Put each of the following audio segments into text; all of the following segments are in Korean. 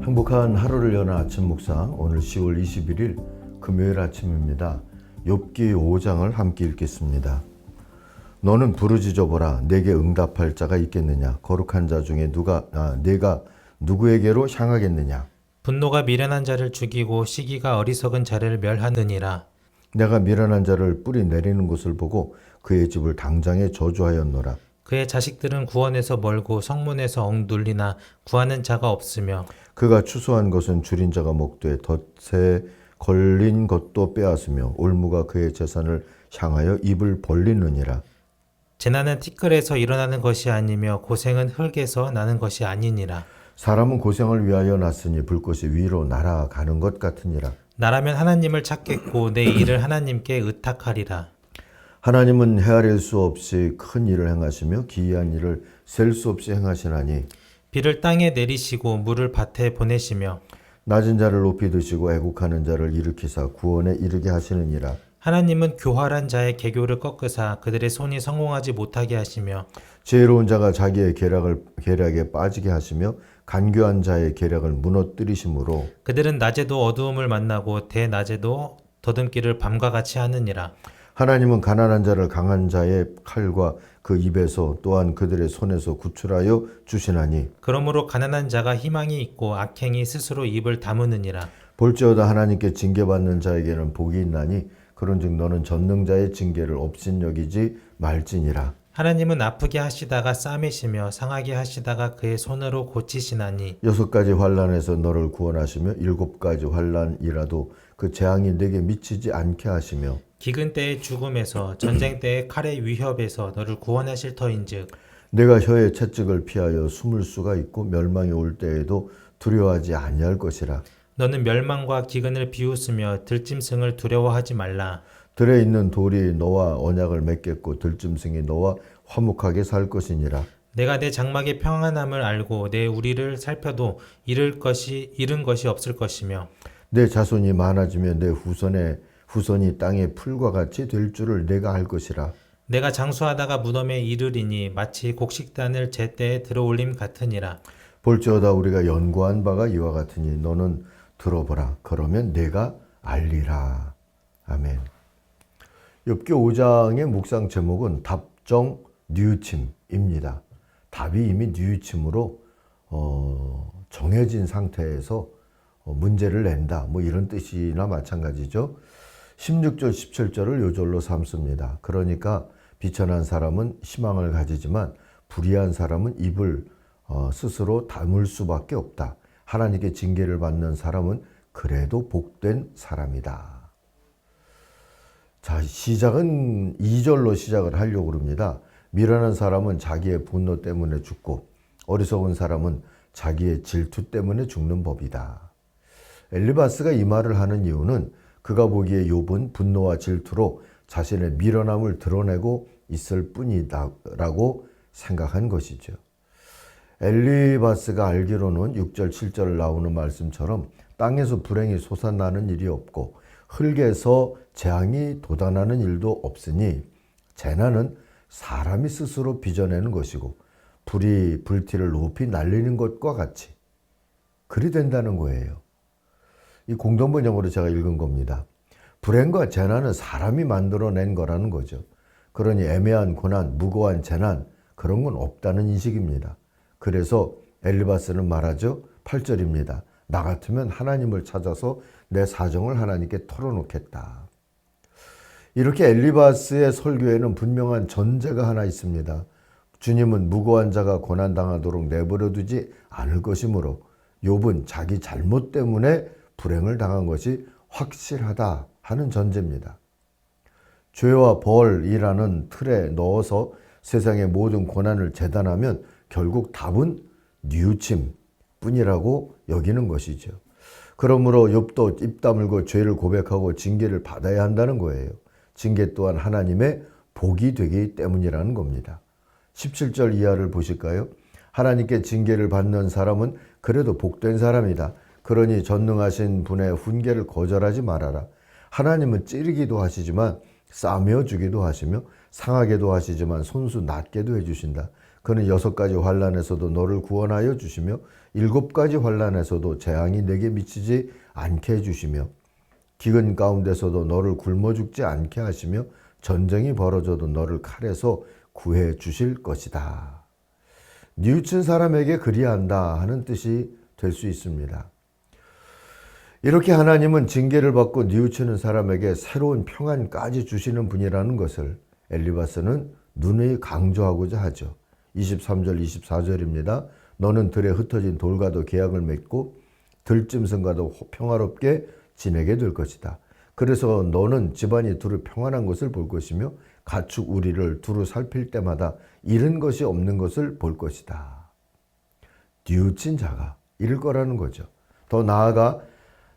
행복한 하루를 여는 아침 묵상, 오늘 10월 21일 금요일 아침입니다. 욥기 5장을 함께 읽겠습니다. 너는 부르짖어 보라. 내게 응답할 자가 있겠느냐? 거룩한 자 중에 내가 누구에게로 향하겠느냐? 분노가 미련한 자를 죽이고 시기가 어리석은 자를 멸하느니라. 내가 미련한 자를 뿌리 내리는 곳을 보고 그의 집을 당장에 저주하였노라. 그의 자식들은 구원에서 멀고 성문에서 억눌리나 구하는 자가 없으며 그가 추수한 것은 줄인 자가 먹되 덫에 걸린 것도 빼앗으며 올무가 그의 재산을 향하여 입을 벌리느니라. 재난은 티끌에서 일어나는 것이 아니며 고생은 흙에서 나는 것이 아니니라. 사람은 고생을 위하여 났으니 불꽃이 위로 날아가는 것 같으니라. 나라면 하나님을 찾겠고 내 일을 하나님께 의탁하리라. 하나님은 헤아릴 수 없이 큰 일을 행하시며 기이한 일을 셀 수 없이 행하시나니 비를 땅에 내리시고 물을 밭에 보내시며 낮은 자를 높이 드시고 애국하는 자를 일으키사 구원에 이르게 하시느니라. 하나님은 교활한 자의 계교를 꺾으사 그들의 손이 성공하지 못하게 하시며 지혜로운 자가 자기의 계략에 빠지게 하시며 간교한 자의 계략을 무너뜨리심으로 그들은 낮에도 어두움을 만나고 대낮에도 더듬기를 밤과 같이 하느니라. 하나님은 가난한 자를 강한 자의 칼과 그 입에서 또한 그들의 손에서 구출하여 주시나니 그러므로 가난한 자가 희망이 있고 악행이 스스로 입을 다무느니라. 볼지어다 하나님께 징계받는 자에게는 복이 있나니 그런즉 너는 전능자의 징계를 업신여기지 말지니라. 하나님은 아프게 하시다가 싸매시며 상하게 하시다가 그의 손으로 고치시나니 6가지 환난에서 너를 구원하시며 7가지 환난이라도 그 재앙이 내게 미치지 않게 하시며 기근 때의 죽음에서 전쟁 때의 칼의 위협에서 너를 구원하실 터인즉 내가 혀의 채찍을 피하여 숨을 수가 있고 멸망이 올 때에도 두려워하지 아니할 것이라. 너는 멸망과 기근을 비웃으며 들짐승을 두려워하지 말라. 들에 있는 돌이 너와 언약을 맺겠고 들짐승이 너와 화목하게 살 것이니라. 내가 내 장막의 평안함을 알고 내 우리를 살펴도 잃은 것이 없을 것이며 내 자손이 많아지면 내 후손이 땅의 풀과 같이 될 줄을 내가 알 것이라. 내가 장수하다가 무덤에 이르리니 마치 곡식단을 제때에 들어올림 같으니라. 볼지어다 우리가 연구한 바가 이와 같으니 너는 들어보라. 그러면 내가 알리라. 아멘. 욥기 5장의 묵상 제목은 답정 뉘우침입니다. 답이 이미 뉘우침으로 정해진 상태에서 문제를 낸다. 이런 뜻이나 마찬가지죠. 16절 17절을 요절로 삼습니다. 그러니까 비천한 사람은 희망을 가지지만 불의한 사람은 입을 스스로 다물 수밖에 없다. 하나님께 징계를 받는 사람은 그래도 복된 사람이다. 자, 시작은 2절로 시작을 하려고 합니다. 미련한 사람은 자기의 분노 때문에 죽고 어리석은 사람은 자기의 질투 때문에 죽는 법이다. 엘리바스가 이 말을 하는 이유는 그가 보기에 욥은 분노와 질투로 자신의 미련함을 드러내고 있을 뿐이다라고 생각한 것이죠. 엘리바스가 알기로는 6절 7절 나오는 말씀처럼 땅에서 불행이 솟아나는 일이 없고 흙에서 재앙이 돋아나는 일도 없으니 재난은 사람이 스스로 빚어내는 것이고 불이 불티를 높이 날리는 것과 같이 그리 된다는 거예요. 이 공동번역으로 제가 읽은 겁니다. 불행과 재난은 사람이 만들어낸 거라는 거죠. 그러니 애매한 고난, 무고한 재난 그런 건 없다는 인식입니다. 그래서 엘리바스는 말하죠. 8절입니다. 나 같으면 하나님을 찾아서 내 사정을 하나님께 털어놓겠다. 이렇게 엘리바스의 설교에는 분명한 전제가 하나 있습니다. 주님은 무고한 자가 고난당하도록 내버려두지 않을 것이므로 욥은 자기 잘못 때문에 불행을 당한 것이 확실하다 하는 전제입니다. 죄와 벌이라는 틀에 넣어서 세상의 모든 고난을 재단하면 결국 답은 뉘우침 뿐이라고 여기는 것이죠. 그러므로 욥도 입 다물고 죄를 고백하고 징계를 받아야 한다는 거예요. 징계 또한 하나님의 복이 되기 때문이라는 겁니다. 17절 이하를 보실까요? 하나님께 징계를 받는 사람은 그래도 복된 사람이다. 그러니 전능하신 분의 훈계를 거절하지 말아라. 하나님은 찌르기도 하시지만 싸매어 주기도 하시며 상하게도 하시지만 손수 낮게도 해주신다. 그는 6가지 환난에서도 너를 구원하여 주시며 7가지 환난에서도 재앙이 내게 미치지 않게 해주시며 기근 가운데서도 너를 굶어 죽지 않게 하시며 전쟁이 벌어져도 너를 칼에서 구해 주실 것이다. 뉘우친 사람에게 그리한다 하는 뜻이 될 수 있습니다. 이렇게 하나님은 징계를 받고 뉘우치는 사람에게 새로운 평안까지 주시는 분이라는 것을 엘리바스는 누누이 강조하고자 하죠. 23절 24절입니다. 너는 들에 흩어진 돌과도 계약을 맺고 들짐승과도 평화롭게 지내게 될 것이다. 그래서 너는 집안이 두루 평안한 것을 볼 것이며 가축 우리를 두루 살필 때마다 잃은 것이 없는 것을 볼 것이다. 뉘우친 자가 잃을 거라는 거죠. 더 나아가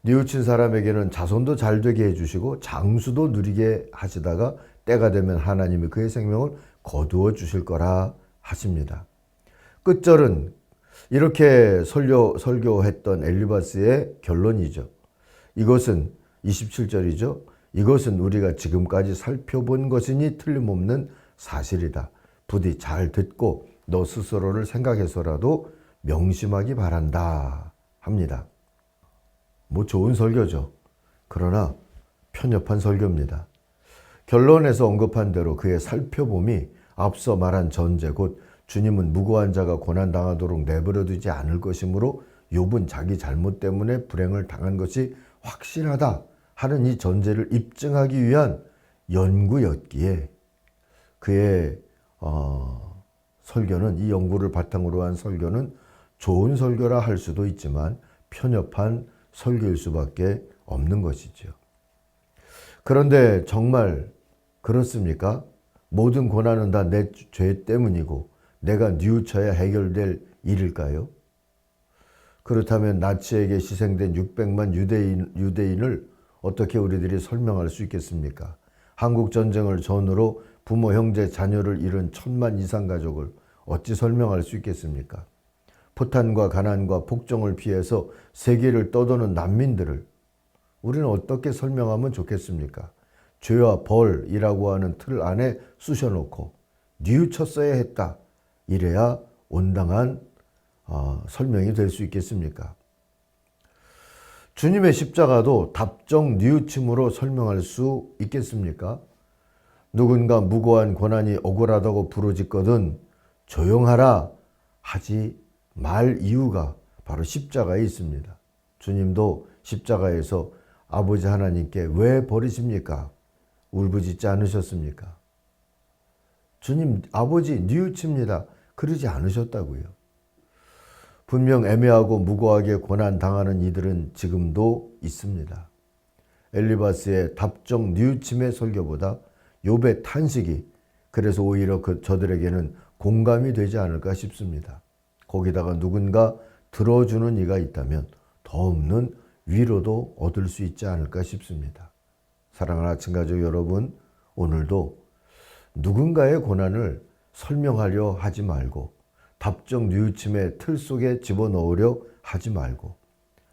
뉘우친 사람에게는 자손도 잘 되게 해주시고 장수도 누리게 하시다가 때가 되면 하나님이 그의 생명을 거두어 주실 거라 하십니다. 끝절은 이렇게 설교했던 엘리바스의 결론이죠. 이것은 27절이죠. 이것은 우리가 지금까지 살펴본 것이니 틀림없는 사실이다. 부디 잘 듣고 너 스스로를 생각해서라도 명심하기 바란다 합니다. 뭐 좋은 설교죠. 그러나 편협한 설교입니다. 결론에서 언급한 대로 그의 살펴봄이 앞서 말한 전제 곧 주님은 무고한 자가 고난당하도록 내버려두지 않을 것이므로 욥은 자기 잘못 때문에 불행을 당한 것이 확실하다 하는 이 전제를 입증하기 위한 연구였기에 그의 설교는, 이 연구를 바탕으로 한 설교는 좋은 설교라 할 수도 있지만 편협한 설교일 수밖에 없는 것이죠. 그런데 정말 그렇습니까? 모든 고난은 다 내 죄 때문이고 내가 뉘우쳐야 해결될 일일까요? 그렇다면 나치에게 희생된 600만 유대인을 어떻게 우리들이 설명할 수 있겠습니까? 한국 전쟁을 전후로 부모, 형제, 자녀를 잃은 1000만 이상 가족을 어찌 설명할 수 있겠습니까? 포탄과 가난과 폭정을 피해서 세계를 떠도는 난민들을 우리는 어떻게 설명하면 좋겠습니까? 죄와 벌이라고 하는 틀 안에 쑤셔놓고 뉘우쳤어야 했다. 이래야 온당한 설명이 될 수 있겠습니까? 주님의 십자가도 답정 뉘우침으로 설명할 수 있겠습니까? 누군가 무고한 고난이 억울하다고 부르짖거든 조용하라 하지 말 이유가 바로 십자가에 있습니다. 주님도 십자가에서 아버지 하나님께 왜 버리십니까? 울부짖지 않으셨습니까? 주님 아버지 뉘우칩니다. 그러지 않으셨다고요. 분명 애매하고 무고하게 고난당하는 이들은 지금도 있습니다. 엘리바스의 답정 뉘우침의 설교보다 욥의 탄식이 그래서 오히려 저들에게는 공감이 되지 않을까 싶습니다. 거기다가 누군가 들어주는 이가 있다면 더 없는 위로도 얻을 수 있지 않을까 싶습니다. 사랑하는 아침가족 여러분, 오늘도 누군가의 고난을 설명하려 하지 말고 답정 뉘우침의 틀 속에 집어넣으려 하지 말고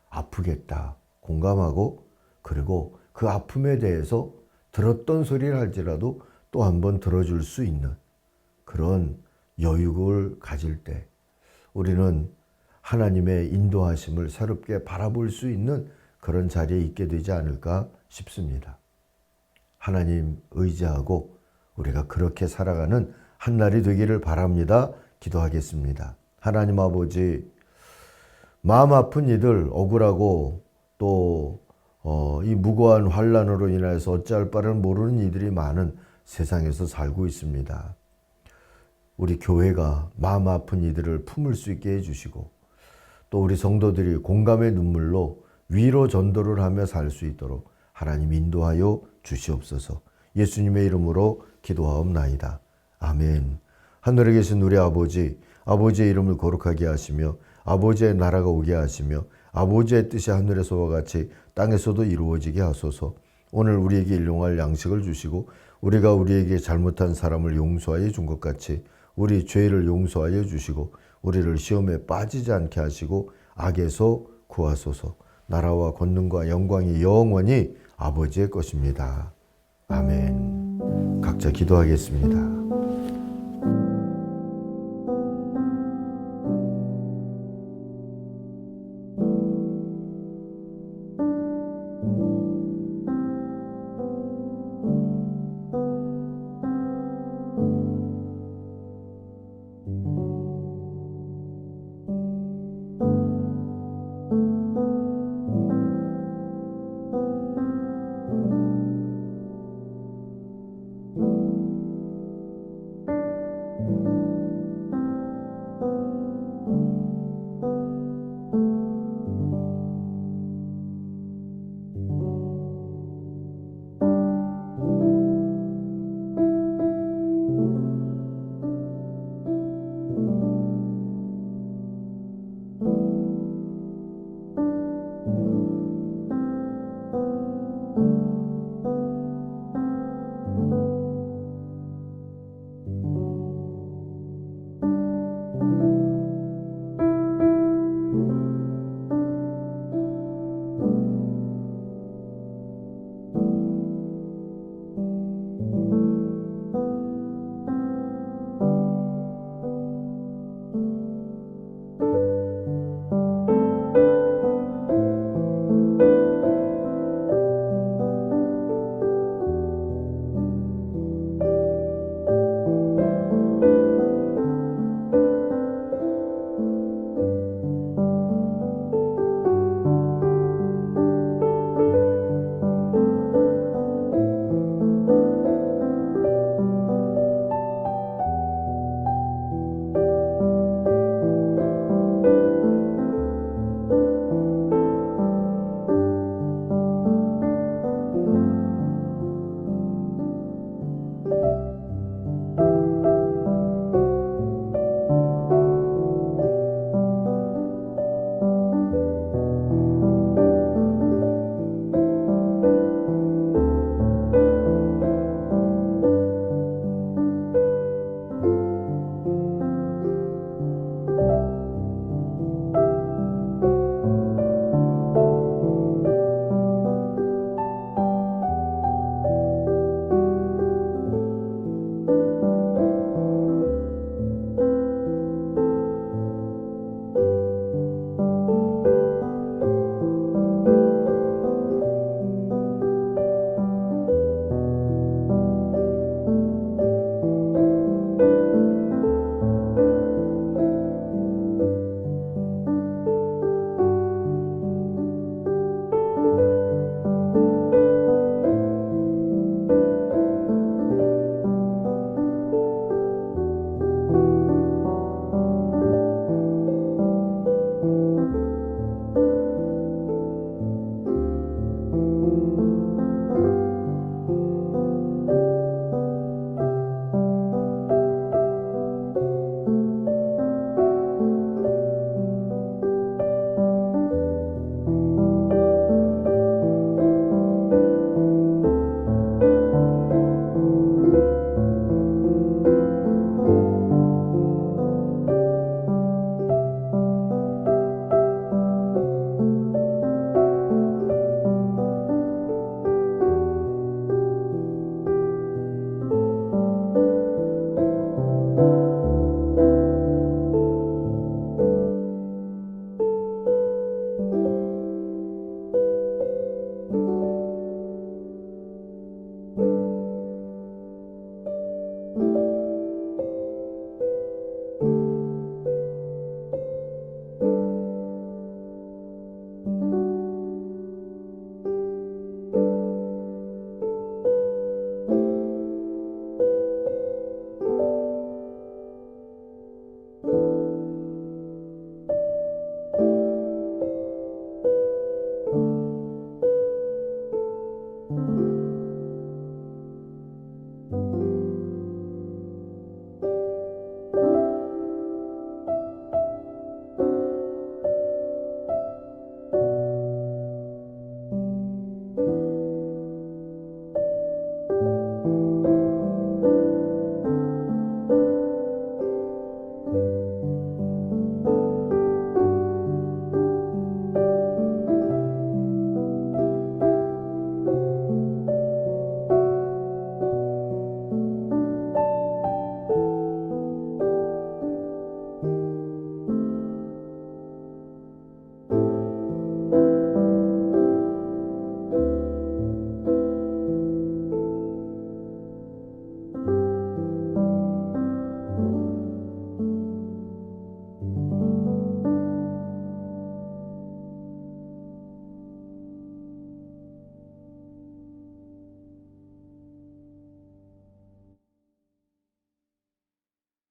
아프겠다 공감하고 그리고 그 아픔에 대해서 들었던 소리를 할지라도 또 한 번 들어줄 수 있는 그런 여유를 가질 때 우리는 하나님의 인도하심을 새롭게 바라볼 수 있는 그런 자리에 있게 되지 않을까 싶습니다. 하나님 의지하고 우리가 그렇게 살아가는 한 날이 되기를 바랍니다. 기도하겠습니다. 하나님 아버지, 마음 아픈 이들, 억울하고 또 이 무고한 환난으로 인해서 어찌할 바를 모르는 이들이 많은 세상에서 살고 있습니다. 우리 교회가 마음 아픈 이들을 품을 수 있게 해주시고 또 우리 성도들이 공감의 눈물로 위로 전도를 하며 살 수 있도록 하나님 인도하여 주시옵소서. 예수님의 이름으로 기도하옵나이다. 아멘. 하늘에 계신 우리 아버지, 아버지의 이름을 거룩하게 하시며 아버지의 나라가 오게 하시며 아버지의 뜻이 하늘에서와 같이 땅에서도 이루어지게 하소서. 오늘 우리에게 일용할 양식을 주시고 우리가 우리에게 잘못한 사람을 용서하여 준 것 같이 우리 죄를 용서하여 주시고 우리를 시험에 빠지지 않게 하시고 악에서 구하소서. 나라와 권능과 영광이 영원히 아버지의 것입니다. 아멘. 각자 기도하겠습니다.